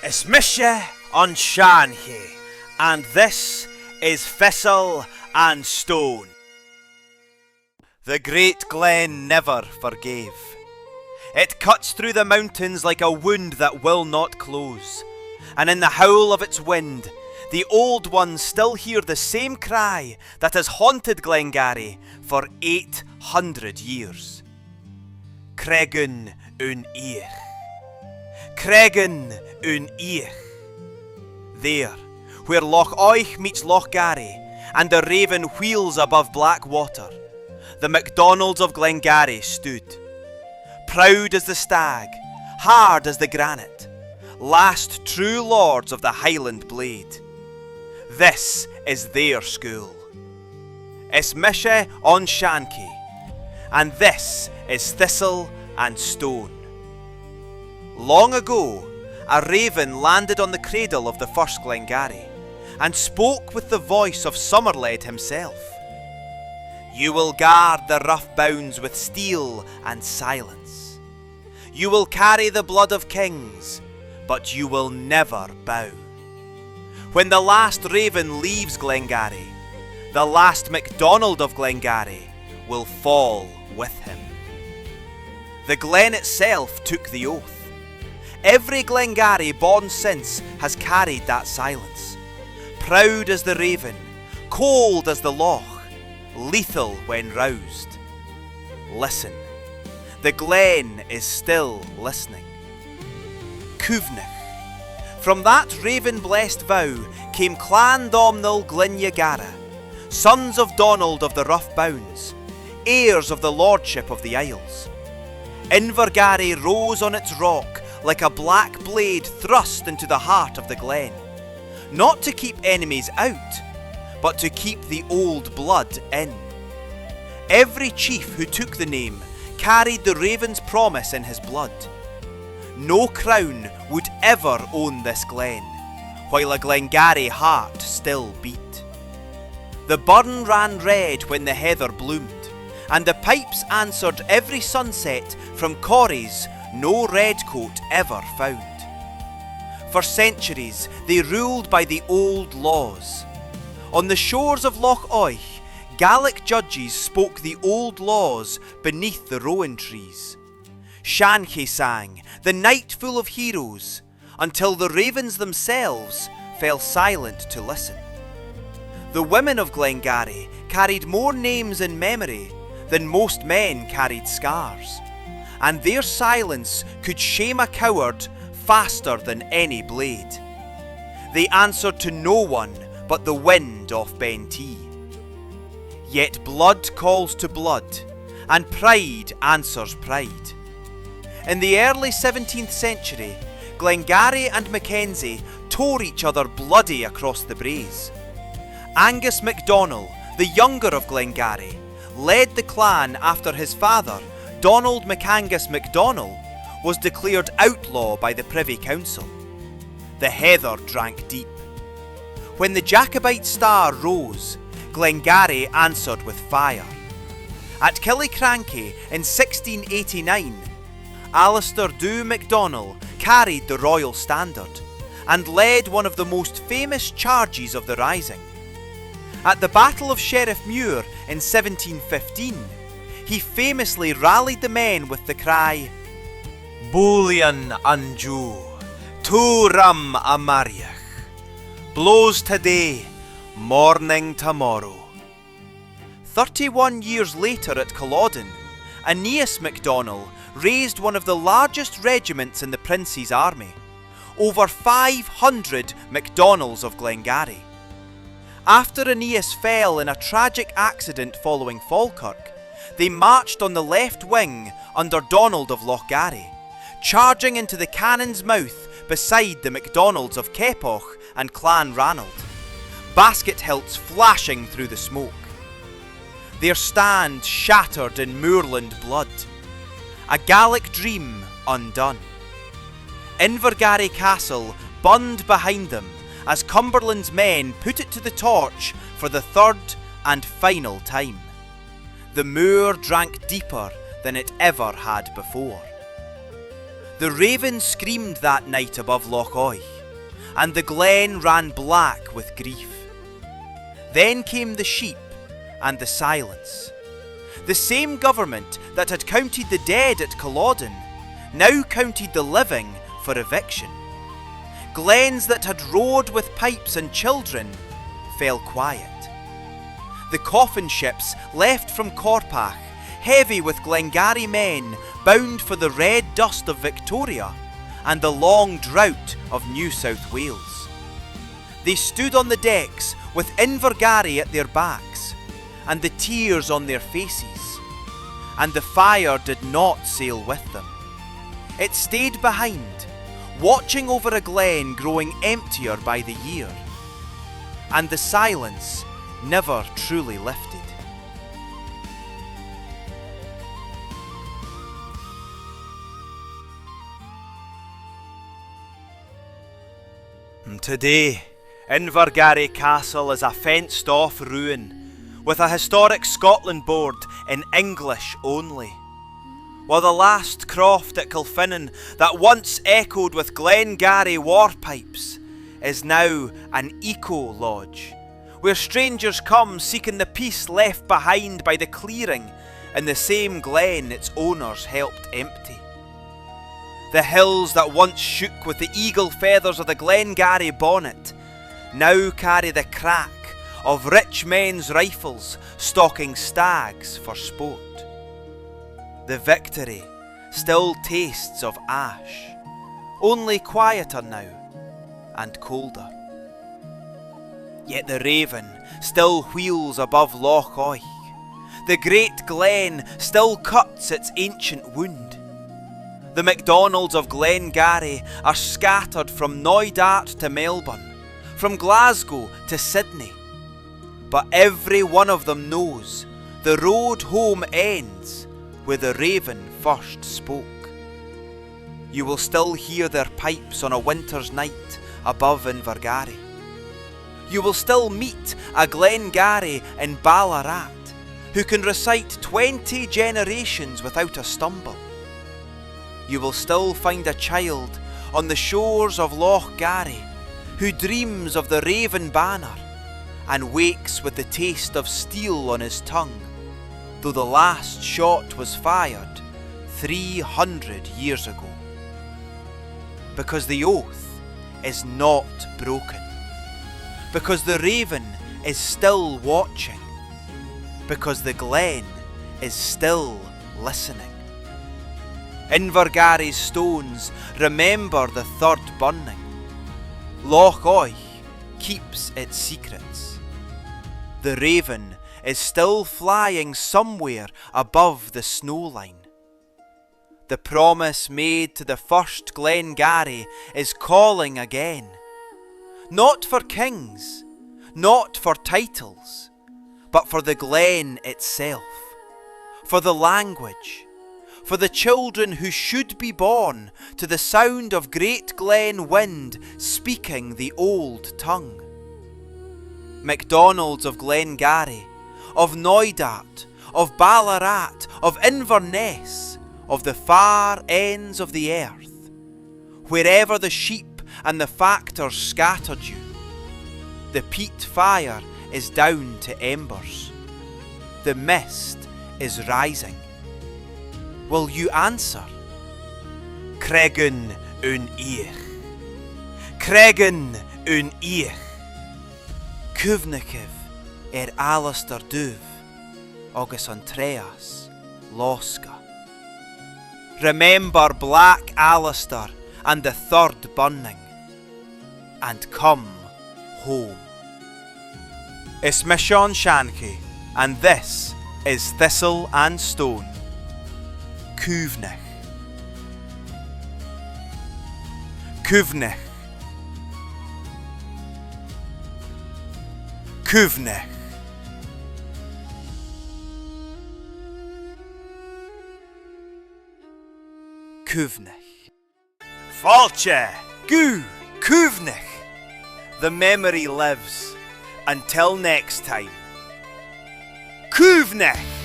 It's mise on Seanchaidh, and this is Thistle and Stone. The great glen never forgave. It cuts through the mountains like a wound that will not close, and in the howl of its wind, the old ones still hear the same cry that has haunted Glengarry for 800 years. Cregan unyielding. Cregan unyielding. There, where Loch Oich meets Loch Garry, and the Raven wheels above black water, the MacDonnells of Glengarry stood. Proud as the stag, hard as the granite, last true lords of the Highland blade. This is their school. It's mise on Seanchaidh, and this is Thistle and Stone. Long ago, a raven landed on the cradle of the first Glengarry, and spoke with the voice of Somerled himself. You will guard the rough bounds with steel and silence. You will carry the blood of kings, but you will never bow. When the last raven leaves Glengarry, the last MacDonald of Glengarry will fall with him. The glen itself took the oath. Every Glengarry born since has carried that silence. Proud as the raven, cold as the loch, lethal when roused. Listen, the glen is still listening. Cuimhnich. From that raven-blessed vow came Clan Domhnall Glengarry, sons of Donald of the Rough Bounds, heirs of the Lordship of the Isles. Invergarry rose on its rock like a black blade thrust into the heart of the glen, not to keep enemies out, but to keep the old blood in. Every chief who took the name carried the raven's promise in his blood. No crown would ever own this glen, while a Glengarry heart still beat. The burn ran red when the heather bloomed, and the pipes answered every sunset from corries no redcoat ever found. For centuries they ruled by the old laws. On the shores of Loch Oich, Gaelic judges spoke the old laws beneath the rowan trees. Seanchaidh sang, the night full of heroes, until the ravens themselves fell silent to listen. The women of Glengarry carried more names in memory than most men carried scars, and their silence could shame a coward faster than any blade. They answered to no one but the wind off Bentee. Yet blood calls to blood, and pride answers pride. In the early 17th century, Glengarry and Mackenzie tore each other bloody across the braes. Angus MacDonnell, the younger of Glengarry, led the clan after his father, Donald MacAngus MacDonnell, was declared outlaw by the Privy Council. The heather drank deep. When the Jacobite star rose, Glengarry answered with fire. At Killiecrankie in 1689, Alistair Dhu MacDonnell carried the royal standard and led one of the most famous charges of the rising. At the Battle of Sheriffmuir in 1715, he famously rallied the men with the cry, Bolian anju, tu ram amariach. Blows today, morning tomorrow. 31 years later at Culloden, Aeneas MacDonnell raised one of the largest regiments in the Prince's army, over 500 MacDonnells of Glengarry. After Aeneas fell in a tragic accident following Falkirk, they marched on the left wing under Donald of Lochgarry, charging into the cannon's mouth beside the MacDonnells of Keppoch and Clan Ranald, basket hilts flashing through the smoke. Their stand shattered in moorland blood, a Gaelic dream undone. Invergarry Castle burned behind them as Cumberland's men put it to the torch for the third and final time. The moor drank deeper than it ever had before. The raven screamed that night above Loch Oich, and the glen ran black with grief. Then came the sheep and the silence. The same government that had counted the dead at Culloden now counted the living for eviction. Glens that had roared with pipes and children fell quiet. The coffin ships left from Corpach, heavy with Glengarry men bound for the red dust of Victoria and the long drought of New South Wales. They stood on the decks with Invergarry at their backs and the tears on their faces, and the fire did not sail with them. It stayed behind, watching over a glen growing emptier by the year, and the silence never truly lifted. Today, Invergarry Castle is a fenced-off ruin, with a historic Scotland board in English only. While the last croft at Killiecrankie that once echoed with Glengarry war pipes is now an eco-lodge, where strangers come seeking the peace left behind by the clearing in the same glen its owners helped empty. The hills that once shook with the eagle feathers of the Glengarry bonnet now carry the crack of rich men's rifles stalking stags for sport. The victory still tastes of ash, only quieter now and colder. Yet the raven still wheels above Loch Oich. The great glen still cuts its ancient wound. The MacDonnells of Glengarry are scattered from Knoydart to Melbourne, from Glasgow to Sydney. But every one of them knows the road home ends where the raven first spoke. You will still hear their pipes on a winter's night above Invergarry. You will still meet a Glengarry in Ballarat who can recite 20 generations without a stumble. You will still find a child on the shores of Loch Garry who dreams of the raven banner and wakes with the taste of steel on his tongue, though the last shot was fired 300 years ago. Because the oath is not broken. Because the raven is still watching. Because the glen is still listening. Invergarry's stones remember the third burning. Loch Oich keeps its secrets. The raven is still flying somewhere above the snow line. The promise made to the first Glengarry is calling again. Not for kings, not for titles, but for the glen itself, for the language, for the children who should be born to the sound of great glen wind speaking the old tongue. MacDonells of Glengarry, of Knoydart, of Ballarat, of Inverness, of the far ends of the earth, wherever the sheep and the factors scattered you, the peat fire is down to embers. The mist is rising. Will you answer? Cregan un eich. Cregan un eich. Cuimhnichh Alistair Duv, agus Andreas Losca. Remember Black Alistair and the third burning, and come home. It's me Seanchaidh, and this is Thistle and Stone. Cuimhnich. Cuimhnich. Cuimhnich. Cuimhnich. Falche. Gu. Cuimhnich. The memory lives. Until next time. Cuimhnich.